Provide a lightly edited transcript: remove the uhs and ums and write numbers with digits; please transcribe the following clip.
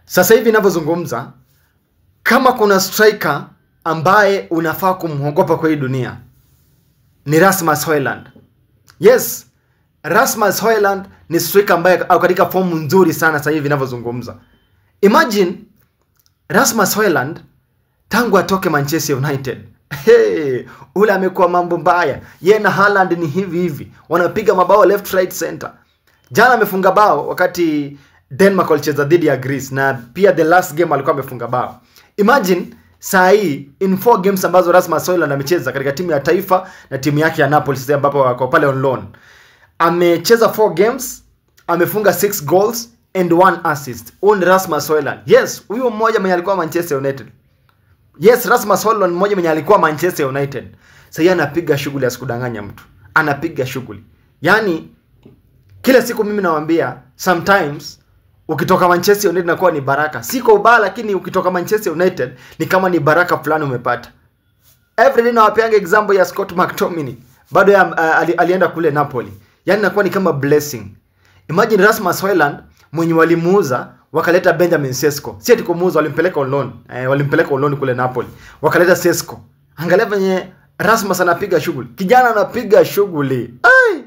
Sasa hivi ninavyozungumza, kama kuna striker ambaye unafaa kumwogopa kwa hii dunia, ni Rasmus Hojlund. Yes, Rasmus Hojlund ni striker ambaye au katika form nzuri sana sasa hivi ninavyozungumza. Imagine Rasmus Hojlund tangu atoke Manchester United. Ule amekuwa mambo mbaya. Yeye na Haaland ni hivi. Wanapiga mabao left right center. Jana amefunga bao wakati Denmark walicheza dhidi ya Greece, na pia the last game alikuwa amefunga bao. Imagine saa hii in 4 games ambazo Rasmus Hojlund amecheza katika timu ya taifa na timu yake ya Napoli sasa ambapo wako pale on loan. Amecheza 4 games, amefunga 6 goals and 1 assist. On Rasmus Hojlund. Yes, huyo mmoja mwenye alikuwa Manchester United. Yes, Rasmus Hojlund mmoja mwenye alikuwa Manchester United. Sasa anapiga shughuli ya sikudanganya mtu. Anapiga shughuli. Yaani kila siku mimi nawaambia, sometimes ukitoka Manchester United inakuwa ni baraka. Siko ubaya, lakini ukitoka Manchester United ni kama ni baraka fulani umepata. Every day nawapianga example ya Scott McTominay. Bado alienda kule Napoli. Yaani inakuwa ni kama blessing. Imagine Rasmus Hojlund mwenye walimuuza wakaleta Benjamin Sesko. Si ati kumuuza, walimpeleka on loan. Walimpeleka on loan kule Napoli. Wakaleta Sesko. Angalia venye Rasmus anapiga shughuli. Kijana anapiga shughuli. Ai!